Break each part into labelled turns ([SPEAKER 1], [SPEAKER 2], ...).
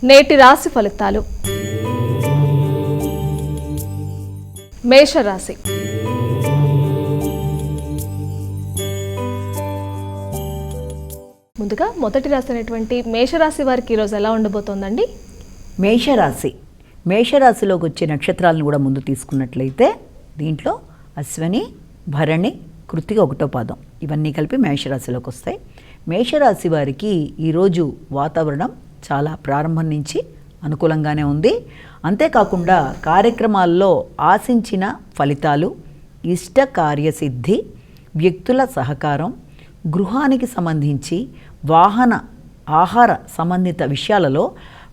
[SPEAKER 1] నేటి రాశి ఫలితాలు. మేషరాశి. ముందుగా మొదటి రాశి అయినటువంటి మేషరాశి వారికి ఈరోజు ఎలా ఉండబోతోందండి?
[SPEAKER 2] మేషరాశిలోకి వచ్చే నక్షత్రాలను కూడా ముందు తీసుకున్నట్లయితే దీంట్లో అశ్వని, భరణి, కృత్తిక ఒకటో పాదం ఇవన్నీ కలిపి మేషరాశిలోకి వస్తాయి. మేషరాశి వారికి ఈరోజు వాతావరణం చాలా ప్రారంభం నుంచి అనుకూలంగానే ఉంది. అంతేకాకుండా కార్యక్రమాల్లో ఆశించిన ఫలితాలు, ఇష్ట కార్యసిద్ధి, వ్యక్తుల సహకారం, గృహానికి సంబంధించి వాహన ఆహార సంబంధిత విషయాలలో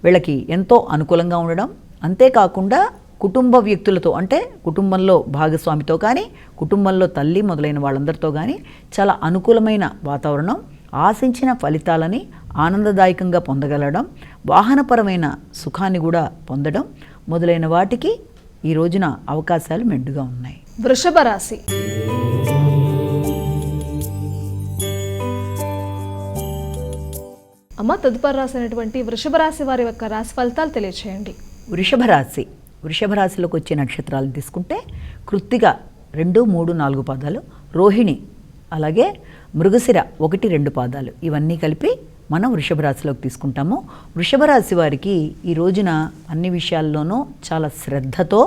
[SPEAKER 2] వీళ్ళకి ఎంతో అనుకూలంగా ఉండడం, అంతేకాకుండా కుటుంబ వ్యక్తులతో అంటే కుటుంబంలో భాగస్వామితో కానీ కుటుంబంలో తల్లి మొదలైన వాళ్ళందరితో కానీ చాలా అనుకూలమైన వాతావరణం, ఆశించిన ఫలితాలని ఆనందదాయకంగా పొందగలడం, వాహనపరమైన సుఖాన్ని కూడా పొందడం మొదలైన వాటికి ఈ రోజున అవకాశాలు మెండుగా ఉన్నాయి.
[SPEAKER 1] వృషభ రాశి. అమ్మ, తదుపరి రాశి అయినటువంటి వృషభ రాశి వారి యొక్క రాశి ఫలితాలు తెలియచేయండి.
[SPEAKER 2] వృషభ రాశిలోకి వచ్చే నక్షత్రాలను తీసుకుంటే కృత్తిక 2, 3, 4 పాదాలు, రోహిణి, అలాగే మృగశిర 1, 2 పాదాలు ఇవన్నీ కలిపి మనం వృషభ రాశిలోకి తీసుకుంటాము. వృషభ రాశి వారికి ఈ రోజున అన్ని విషయాల్లోనూ చాలా శ్రద్ధతో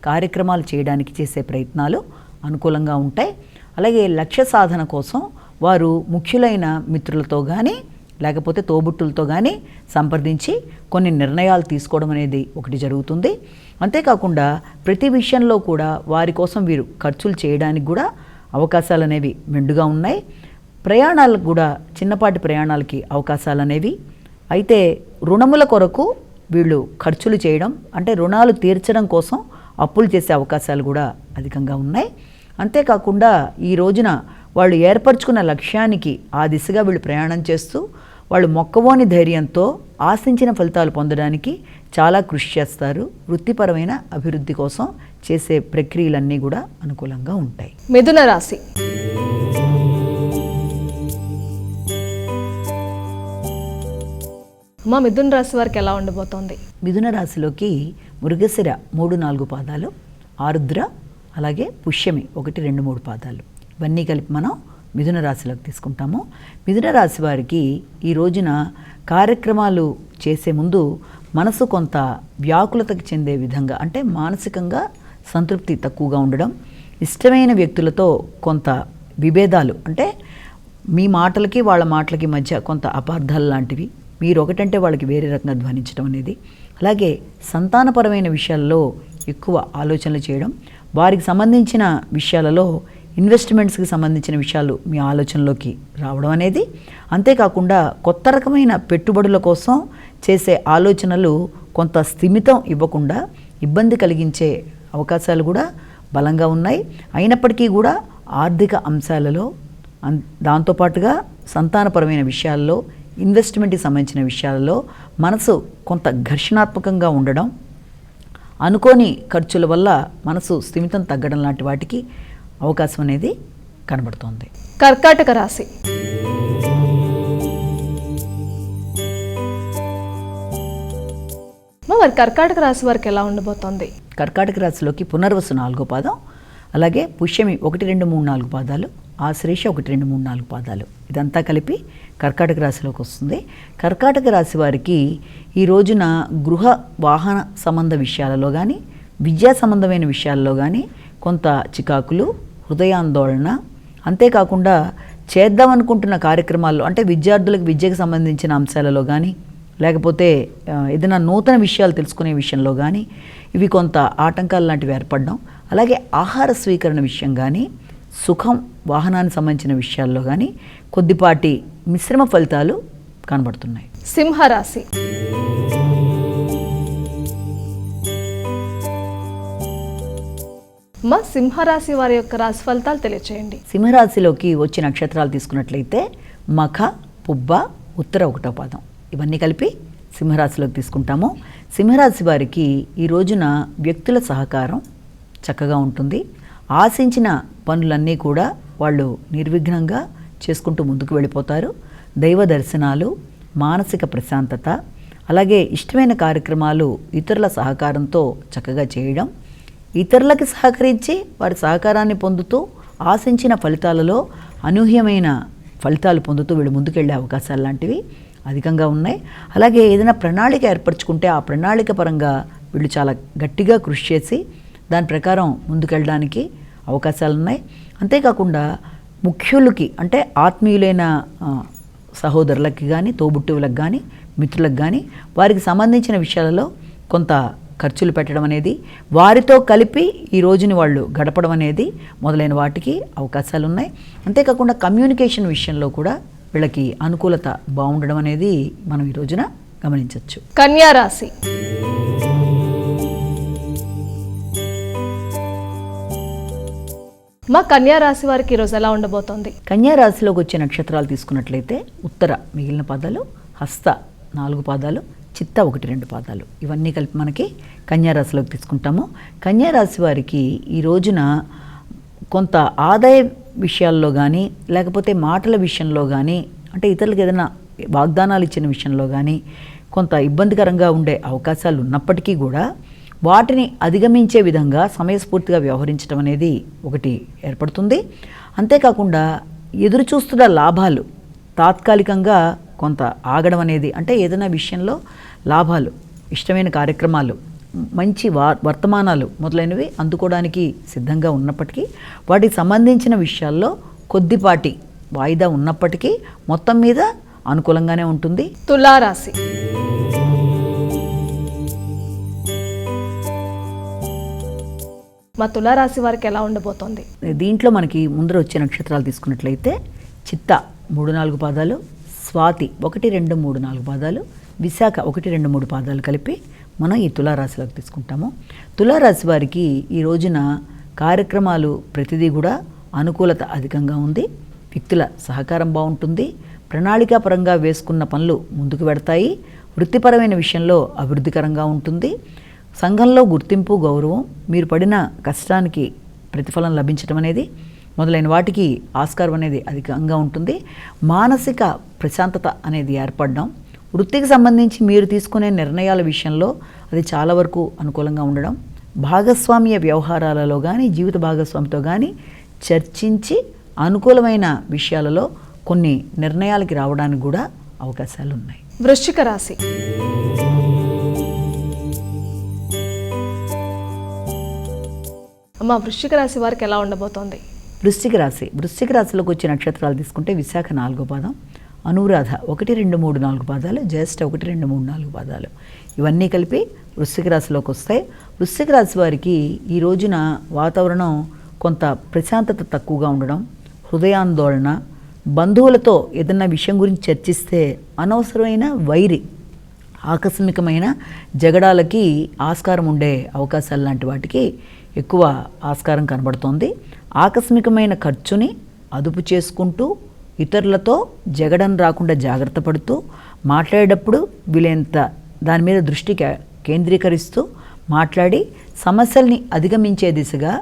[SPEAKER 2] కార్యక్రమాలు చేయడానికి చేసే ప్రయత్నాలు అనుకూలంగా ఉంటాయి. అలాగే లక్ష్య సాధన కోసం వారు ముఖ్యులైన మిత్రులతో కానీ లేకపోతే తోబుట్టులతో కానీ సంప్రదించి కొన్ని నిర్ణయాలు తీసుకోవడం అనేది ఒకటి జరుగుతుంది. అంతేకాకుండా ప్రతి విషయంలో కూడా వారి కోసం వీరు ఖర్చులు చేయడానికి కూడా అవకాశాలు అనేవి మెండుగా ఉన్నాయి. ప్రయాణాలకు కూడా చిన్నపాటి ప్రయాణాలకి అవకాశాలు అనేవి అయితే రుణముల కొరకు వీళ్ళు ఖర్చులు చేయడం అంటే రుణాలు తీర్చడం కోసం అప్పులు చేసే అవకాశాలు కూడా అధికంగా ఉన్నాయి. అంతేకాకుండా ఈ రోజున వాళ్ళు ఏర్పరచుకున్న లక్ష్యానికి ఆ దిశగా వీళ్ళు ప్రయాణం చేస్తూ వాళ్ళు మొక్కవోని ధైర్యంతో ఆశించిన ఫలితాలు పొందడానికి చాలా కృషి చేస్తారు. వృత్తిపరమైన అభివృద్ధి కోసం చేసే ప్రక్రియలన్నీ కూడా అనుకూలంగా ఉంటాయి.
[SPEAKER 1] మిథున రాశి. మిథున రాశి వారికి ఎలా ఉండబోతోంది?
[SPEAKER 2] మిథున రాశిలోకి మృగశిర 3, 4 పాదాలు, ఆరుద్ర, అలాగే పుష్యమి 1, 2, 3 పాదాలు ఇవన్నీ కలిపి మనం మిథున రాశిలోకి తీసుకుంటాము. మిథున రాశి వారికి ఈ రోజున కార్యక్రమాలు చేసే ముందు మనసు కొంత వ్యాకులతకు చెందే విధంగా అంటే మానసికంగా సంతృప్తి తక్కువగా ఉండడం, ఇష్టమైన వ్యక్తులతో కొంత విభేదాలు అంటే మీ మాటలకి వాళ్ళ మాటలకి మధ్య కొంత అపార్థాలు లాంటివి, మీరు ఒకటంటే వాళ్ళకి వేరే రకంగా ధ్వనించడం అనేది, అలాగే సంతానపరమైన విషయాల్లో ఎక్కువ ఆలోచనలు చేయడం, వారికి సంబంధించిన విషయాలలో ఇన్వెస్ట్మెంట్స్కి సంబంధించిన విషయాలు మీ ఆలోచనలోకి రావడం అనేది, అంతేకాకుండా కొత్త రకమైన పెట్టుబడుల కోసం చేసే ఆలోచనలు కొంత స్థిమితం ఇవ్వకుండా ఇబ్బంది కలిగించే అవకాశాలు కూడా బలంగా ఉన్నాయి. అయినప్పటికీ కూడా ఆర్థిక అంశాలలో దాంతోపాటుగా సంతానపరమైన విషయాల్లో ఇన్వెస్ట్మెంట్కి సంబంధించిన విషయాలలో మనసు కొంత ఘర్షణాత్మకంగా ఉండడం, అనుకోని ఖర్చుల వల్ల మనసు స్థిమితం తగ్గడం లాంటి వాటికి అవకాశం అనేది కనబడుతోంది.
[SPEAKER 1] కర్కాటక రాశి. మరి కర్కాటక రాశి వారికి ఎలా ఉండబోతోంది?
[SPEAKER 2] కర్కాటక రాశిలోకి పునర్వసు 4వ పాదం, అలాగే పుష్యమి 1, 2, 3, 4 పాదాలు, ఆశ్లేష 1, 2, 3, 4 పాదాలు ఇదంతా కలిపి కర్కాటక రాశిలోకి వస్తుంది. కర్కాటక రాశి వారికి ఈ రోజున గృహ వాహన సంబంధ విషయాలలో కానీ విద్యా సంబంధమైన విషయాల్లో కానీ కొంత చికాకులు, హృదయాందోళన, అంతేకాకుండా చేద్దామనుకుంటున్న కార్యక్రమాల్లో అంటే విద్యార్థులకు విద్యకు సంబంధించిన అంశాలలో కానీ లేకపోతే ఏదైనా నూతన విషయాలు తెలుసుకునే విషయంలో కానీ ఇవి కొంత ఆటంకాలు లాంటివి ఏర్పడడం, అలాగే ఆహార స్వీకరణ విషయం కానీ సుఖం వాహనానికి సంబంధించిన విషయాల్లో కానీ కొద్దిపాటి మిశ్రమ ఫలితాలు కనబడుతున్నాయి.
[SPEAKER 1] సింహరాశి. సింహరాశి వారి యొక్క రాశి ఫలితాలు తెలియచేయండి.
[SPEAKER 2] సింహరాశిలోకి వచ్చే నక్షత్రాలు తీసుకున్నట్లయితే మఖ, పుబ్బ, ఉత్తర 1వ పాదం ఇవన్నీ కలిపి సింహరాశిలోకి తీసుకుంటాము. సింహరాశి వారికి ఈ రోజున వ్యక్తుల సహకారం చక్కగా ఉంటుంది. ఆశించిన పనులన్నీ కూడా వాళ్ళు నిర్విఘ్నంగా చేసుకుంటూ ముందుకు వెళ్ళిపోతారు. దైవ దర్శనాలు, మానసిక ప్రశాంతత, అలాగే ఇష్టమైన కార్యక్రమాలు ఇతరుల సహకారంతో చక్కగా చేయడం, ఇతరులకి సహకరించి వారి సహకారాన్ని పొందుతూ ఆశించిన ఫలితాలలో అనూహ్యమైన ఫలితాలు పొందుతూ వీళ్ళు ముందుకెళ్ళే అవకాశాలు లాంటివి అధికంగా ఉన్నాయి. అలాగే ఏదైనా ప్రణాళిక ఏర్పరచుకుంటే ఆ ప్రణాళిక పరంగా వీళ్ళు చాలా గట్టిగా కృషి చేసి దాని ప్రకారం ముందుకెళ్ళడానికి అవకాశాలు ఉన్నాయి. అంతేకాకుండా ముఖ్యులకి అంటే ఆత్మీయులైన సహోదరులకి కానీ, తోబుట్టువులకు కానీ, మిత్రులకు కానీ వారికి సంబంధించిన విషయాలలో కొంత ఖర్చులు పెట్టడం అనేది, వారితో కలిపి ఈ రోజుని వాళ్ళు గడపడం అనేది మొదలైన వాటికి అవకాశాలు ఉన్నాయి. అంతేకాకుండా కమ్యూనికేషన్ విషయంలో కూడా వీళ్ళకి అనుకూలత బాగుండడం అనేది మనం ఈ రోజున గమనించవచ్చు.
[SPEAKER 1] కన్యా రాశి. మా కన్యా రాశి వారికి ఈరోజు ఎలా ఉండబోతోంది?
[SPEAKER 2] కన్యా రాశిలోకి వచ్చే నక్షత్రాలు తీసుకున్నట్లయితే ఉత్తర మిగిలిన పాదాలు, హస్త 4 పాదాలు, చిత్త 1-2 పాదాలు, ఇవన్నీ కలిపి మనకి కన్యా రాశిలోకి తీసుకుంటాము. కన్యా రాశి వారికి ఈ రోజున కొంత ఆదాయ విషయాల్లో కానీ, లేకపోతే మాటల విషయంలో కానీ, అంటే ఇతరులకు ఏదైనా వాగ్దానాలు ఇచ్చిన విషయంలో కానీ కొంత ఇబ్బందికరంగా ఉండే అవకాశాలు ఉన్నప్పటికీ కూడా వాటిని అధిగమించే విధంగా సమయస్ఫూర్తిగా వ్యవహరించడం అనేది ఒకటి ఏర్పడుతుంది. అంతేకాకుండా ఎదురు చూస్తున్న లాభాలు తాత్కాలికంగా కొంత ఆగడం అనేది, అంటే ఏదైనా విషయంలో లాభాలు, ఇష్టమైన కార్యక్రమాలు, మంచి వర్తమానాలు మొదలైనవి అందుకోవడానికి సిద్ధంగా ఉన్నప్పటికీ వాటికి సంబంధించిన విషయాల్లో కొద్దిపాటి వాయిదా ఉన్నప్పటికీ మొత్తం మీద అనుకూలంగానే ఉంటుంది.
[SPEAKER 1] తులారాశి. మా తులారాశి వారికి ఎలా ఉండబోతోంది?
[SPEAKER 2] దీంట్లో మనకి ముందర వచ్చే నక్షత్రాలు తీసుకున్నట్లయితే చిత్త 3-4 పాదాలు, స్వాతి 1-2-3-4 పాదాలు, విశాఖ 1-2-3 పాదాలు కలిపి మనం ఈ తులారాశిలోకి తీసుకుంటాము. తులారాశి వారికి ఈ రోజున కార్యక్రమాలు ప్రతిదీ కూడా అనుకూలత అధికంగా ఉంది. వ్యక్తుల సహకారం బాగుంటుంది. ప్రణాళికాపరంగా వేసుకున్న పనులు ముందుకు పెడతాయి. వృత్తిపరమైన విషయంలో అభివృద్ధికరంగా ఉంటుంది. సంఘంలో గుర్తింపు, గౌరవం, మీరు పడిన కష్టానికి ప్రతిఫలం లభించడం అనేది మొదలైన వాటికి ఆస్కారం అనేది అధికంగా ఉంటుంది. మానసిక ప్రశాంతత అనేది ఏర్పడడం, వృత్తికి సంబంధించి మీరు తీసుకునే నిర్ణయాల విషయంలో అది చాలా వరకు అనుకూలంగా ఉండడం, భాగస్వామ్య వ్యవహారాలలో కానీ, జీవిత భాగస్వామితో కానీ చర్చించి అనుకూలమైన విషయాలలో కొన్ని నిర్ణయాలకి రావడానికి కూడా అవకాశాలు ఉన్నాయి.
[SPEAKER 1] వృశ్చిక రాశి. అమ్మ, వృశ్చిక రాశి వారికి ఎలా ఉండబోతోంది?
[SPEAKER 2] వృశ్చిక రాశిలోకి వచ్చే నక్షత్రాలు తీసుకుంటే విశాఖ 4వ పాదం, అనురాధ 1-2-3-4 పాదాలు, జ్యేష్ఠ 1-2-3-4 పాదాలు, ఇవన్నీ కలిపి వృశ్చిక రాశిలోకి వస్తాయి. వృశ్చిక రాశి వారికి ఈ రోజున వాతావరణం కొంత ప్రశాంతత తక్కువగా ఉండడం, హృదయాందోళన, బంధువులతో ఏదన్నా విషయం గురించి చర్చిస్తే అనవసరమైన వైరి, ఆకస్మికమైన జగడాలకి ఆస్కారం ఉండే అవకాశాలు లాంటి వాటికి ఎక్కువ ఆస్కారం కనబడుతోంది. ఆకస్మికమైన ఖర్చుని అదుపు చేసుకుంటూ ఇతరులతో జగడం రాకుండా జాగ్రత్త పడుతూ మాట్లాడేటప్పుడు వీలైనంత దాని మీద దృష్టి కేంద్రీకరిస్తూ మాట్లాడి సమస్యల్ని అధిగమించే దిశగా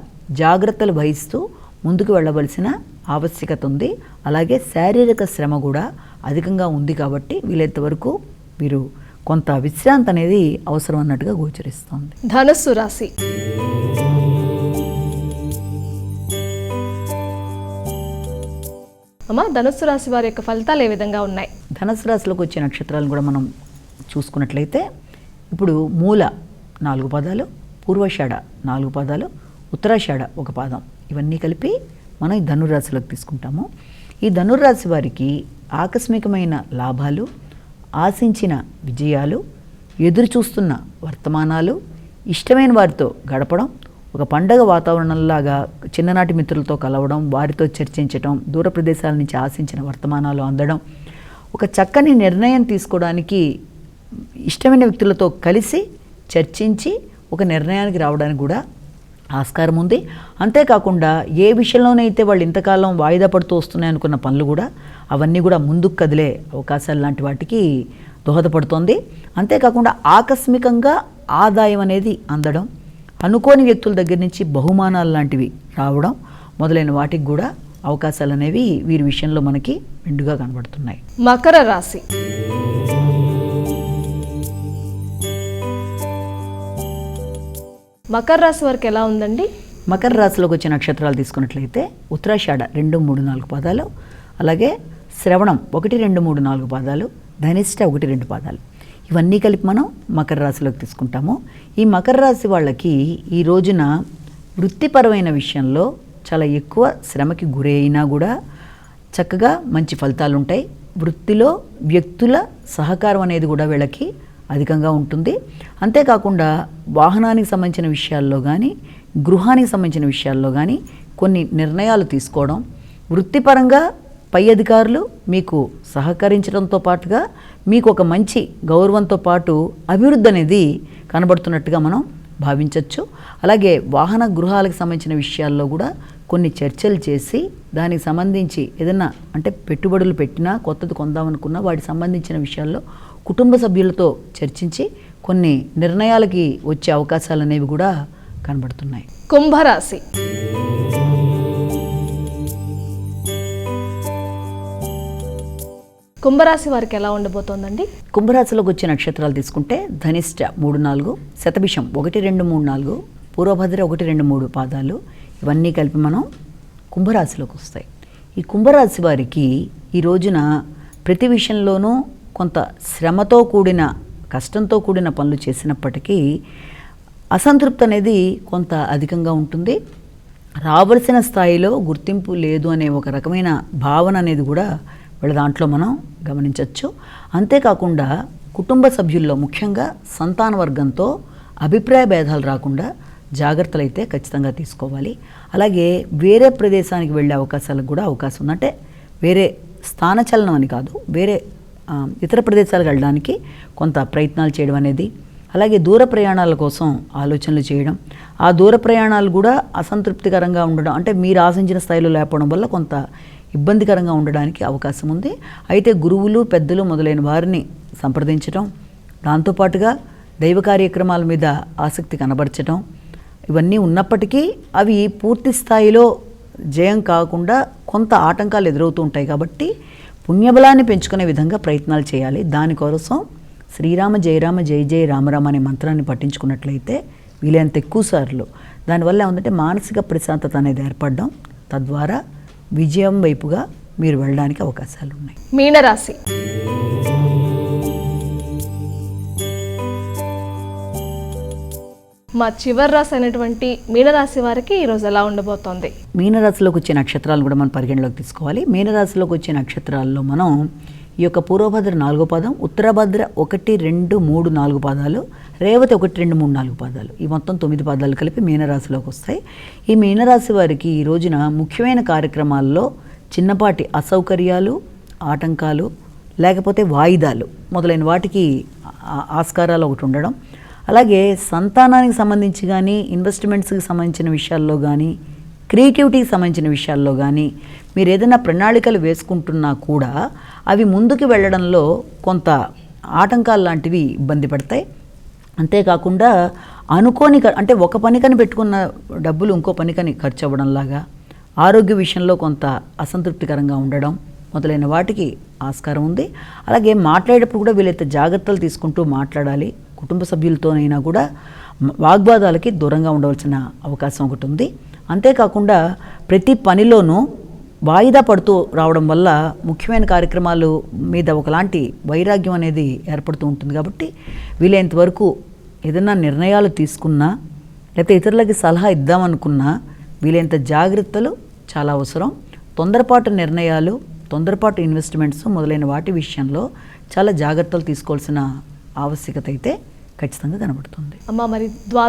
[SPEAKER 2] జాగ్రత్తలు వహిస్తూ ముందుకు వెళ్ళవలసిన ఆవశ్యకత ఉంది. అలాగే శారీరక శ్రమ కూడా అధికంగా ఉంది కాబట్టి వీలైనంత వరకు మీరు కొంత విశ్రాంతి అనేది అవసరం అన్నట్టుగా గోచరిస్తోంది.
[SPEAKER 1] ధనుస్సు రాశి. అమ్మ, ధనుస్సు రాశి వారి యొక్క ఫలితాలు ఏ విధంగా ఉన్నాయి?
[SPEAKER 2] ధనుస్సు రాశిలోకి వచ్చే నక్షత్రాలను కూడా మనం చూసుకున్నట్లయితే ఇప్పుడు మూల 4 పాదాలు, పూర్వషాఢ 4 పాదాలు, ఉత్తరాషాఢ 1 పాదం, ఇవన్నీ కలిపి మనం ఈ ధనుర్రాశిలోకి తీసుకుంటాము. ఈ ధనుర్రాశి వారికి ఆకస్మికమైన లాభాలు, ఆశించిన విజయాలు, ఎదురు చూస్తున్న వర్తమానాలు, ఇష్టమైన వారితో గడపడం, ఒక పండగ వాతావరణంలాగా చిన్ననాటి మిత్రులతో కలవడం, వారితో చర్చించడం, దూర ప్రదేశాల నుంచి ఆశించిన వర్తమానాలు అందడం, ఒక చక్కని నిర్ణయం తీసుకోవడానికి ఇష్టమైన వ్యక్తులతో కలిసి చర్చించి ఒక నిర్ణయానికి రావడానికి కూడా ఆస్కారం ఉంది. అంతేకాకుండా ఏ విషయంలోనైతే వాళ్ళు ఇంతకాలం వాయిదా పడుతూ వస్తున్నాయి అనుకున్న పనులు కూడా అవన్నీ కూడా ముందుకు కదిలే అవకాశాలు లాంటి వాటికి దోహదపడుతోంది. అంతేకాకుండా ఆకస్మికంగా ఆదాయం అనేది అందడం, అనుకోని వ్యక్తుల దగ్గర నుంచి బహుమానాలు లాంటివి రావడం మొదలైన వాటికి కూడా అవకాశాలు అనేవి వీరి విషయంలో మనకి మెండుగా కనబడుతున్నాయి.
[SPEAKER 1] మకర రాశి. మకర రాశి వారికి ఎలా ఉందండి?
[SPEAKER 2] మకర రాశిలోకి వచ్చే నక్షత్రాలు తీసుకున్నట్లయితే ఉత్తరాషాఢ 2, 3, 4 పాదాలు, అలాగే శ్రవణం 1, 2, 3, 4 పాదాలు, ధనిష్ట 1, 2 పాదాలు. ఇవన్నీ కలిపి మనం మకర రాశిలోకి తీసుకుంటాము. ఈ మకర రాశి వాళ్ళకి ఈ రోజున వృత్తిపరమైన విషయంలో చాలా ఎక్కువ శ్రమకి గురి అయినా కూడా చక్కగా మంచి ఫలితాలు ఉంటాయి. వృత్తిలో వ్యక్తుల సహకారం అనేది కూడా వీళ్ళకి అధికంగా ఉంటుంది. అంతేకాకుండా వాహనానికి సంబంధించిన విషయాల్లో కానీ, గృహానికి సంబంధించిన విషయాల్లో కానీ కొన్ని నిర్ణయాలు తీసుకోవడం, వృత్తిపరంగా పై అధికారులు మీకు సహకరించడంతో పాటుగా మీకు ఒక మంచి గౌరవంతో పాటు అభివృద్ధి అనేది కనబడుతున్నట్టుగా మనం భావించవచ్చు. అలాగే వాహన గృహాలకు సంబంధించిన విషయాల్లో కూడా కొన్ని చర్చలు చేసి దానికి సంబంధించి ఏదైనా అంటే పెట్టుబడులు పెట్టినా కొత్తది కొందామనుకున్నా వాటికి సంబంధించిన విషయాల్లో కుటుంబ సభ్యులతో చర్చించి కొన్ని నిర్ణయాలకి వచ్చే అవకాశాలు అనేవి కూడా కనబడుతున్నాయి.
[SPEAKER 1] కుంభరాశి. కుంభరాశి వారికి ఎలా ఉండబోతోందండి?
[SPEAKER 2] కుంభరాశిలోకి వచ్చే నక్షత్రాలు తీసుకుంటే ధనిష్ట 3, 4, శతభిషం 1, 2, 3, 4, పూర్వభద్ర 1, 2, 3 పాదాలు, ఇవన్నీ కలిపి మనం కుంభరాశిలోకి వస్తాయి. ఈ కుంభరాశి వారికి ఈ రోజున ప్రతి విషయంలోనూ కొంత శ్రమతో కూడిన కష్టంతో కూడిన పనులు చేసినప్పటికీ అసంతృప్తి అనేది కొంత అధికంగా ఉంటుంది. రావలసిన స్థాయిలో గుర్తింపు లేదు అనే ఒక రకమైన భావన అనేది కూడా వీళ్ళ దాంట్లో మనం గమనించవచ్చు. అంతేకాకుండా కుటుంబ సభ్యుల్లో ముఖ్యంగా సంతాన వర్గంతో అభిప్రాయ భేదాలు రాకుండా జాగ్రత్తలు అయితే ఖచ్చితంగా తీసుకోవాలి. అలాగే వేరే ప్రదేశానికి వెళ్ళే అవకాశాలకు కూడా అవకాశం ఉంది. అంటే వేరే స్థానచలనం అని కాదు, వేరే ఇతర ప్రదేశాలకు వెళ్ళడానికి కొంత ప్రయత్నాలు చేయడం అనేది, అలాగే దూర ప్రయాణాల కోసం ఆలోచనలు చేయడం, ఆ దూర ప్రయాణాలు కూడా అసంతృప్తికరంగా ఉండడం, అంటే మీరు ఆశించిన స్థాయిలో లేకపోవడం వల్ల కొంత ఇబ్బందికరంగా ఉండడానికి అవకాశం ఉంది. అయితే గురువులు, పెద్దలు మొదలైన వారిని సంప్రదించడం, దాంతోపాటుగా దైవ కార్యక్రమాల మీద ఆసక్తి కనబరచడం, ఇవన్నీ ఉన్నప్పటికీ అవి పూర్తి స్థాయిలో జయం కాకుండా కొంత ఆటంకాలు ఎదురవుతూ ఉంటాయి. కాబట్టి పుణ్యబలాన్ని పెంచుకునే విధంగా ప్రయత్నాలు చేయాలి. దానికోసం శ్రీరామ జయరామ జయ జయ రామరామ అనే మంత్రాన్ని పఠించుకున్నట్లయితే వీలైనంత ఎక్కువ సార్లు దానివల్ల ఏమంటే మానసిక ప్రశాంతత అనేది ఏర్పడడం, తద్వారా విజయం వైపుగా మీరు వెళ్ళడానికి అవకాశాలు ఉన్నాయి.
[SPEAKER 1] మీనరాశి. మా చివరి రాశి అయినటువంటి మీనరాశి వారికి ఈరోజు ఎలా ఉండబోతోంది?
[SPEAKER 2] మీనరాశిలోకి వచ్చే నక్షత్రాలు కూడా మనం పరిగణలోకి తీసుకోవాలి. మీనరాశిలోకి వచ్చే నక్షత్రాల్లో మనం ఈ యొక్క పూర్వభద్ర 4వ పాదం, ఉత్తరభద్ర 1, 2, 3, 4 పాదాలు, రేవతి 1, 2, 3, 4 పాదాలు, ఈ మొత్తం 9 పాదాలు కలిపి మీనరాశిలోకి వస్తాయి. ఈ మీనరాశి వారికి ఈ రోజున ముఖ్యమైన కార్యక్రమాల్లో చిన్నపాటి అసౌకర్యాలు, ఆటంకాలు, లేకపోతే వాయిదాలు మొదలైన వాటికి ఆస్కారాలు ఒకటి ఉండడం, అలాగే సంతానానికి సంబంధించి కానీ, ఇన్వెస్ట్మెంట్స్కి సంబంధించిన విషయాల్లో కానీ, క్రియేటివిటీకి సంబంధించిన విషయాల్లో కానీ మీరు ఏదైనా ప్రణాళికలు వేసుకుంటున్నా కూడా అవి ముందుకు వెళ్ళడంలో కొంత ఆటంకాలు లాంటివి ఇబ్బంది పడతాయి. అంతేకాకుండా అనుకోని అంటే ఒక పనికని పెట్టుకున్న డబ్బులు ఇంకో పనికని ఖర్చు అవ్వడంలాగా, ఆరోగ్య విషయంలో కొంత అసంతృప్తికరంగా ఉండడం మొదలైన వాటికి ఆస్కారం ఉంది. అలాగే మాట్లాడేటప్పుడు కూడా వీలైతే జాగ్రత్తలు తీసుకుంటూ మాట్లాడాలి. కుటుంబ సభ్యులతోనైనా కూడా వాగ్వాదాలకి దూరంగా ఉండవలసిన అవకాశం ఒకటి ఉంది. అంతేకాకుండా ప్రతి పనిలోనూ వాయిదా పడుతూ రావడం వల్ల ముఖ్యమైన కార్యక్రమాలు మీద ఒకలాంటి వైరాగ్యం అనేది ఏర్పడుతూ ఉంటుంది. కాబట్టి వీలైనంత వరకు ఏదైనా నిర్ణయాలు తీసుకున్నా లేకపోతే ఇతరులకి సలహా ఇద్దామనుకున్నా వీలైనంత జాగ్రత్తలు చాలా అవసరం. తొందరపాటు నిర్ణయాలు, తొందరపాటు ఇన్వెస్ట్మెంట్స్ మొదలైన వాటి విషయంలో చాలా జాగ్రత్తలు తీసుకోవాల్సిన ఆవశ్యకత అయితే ఖచ్చితంగా కనబడుతుంది.
[SPEAKER 1] అమ్మ, మరి ద్వాదశ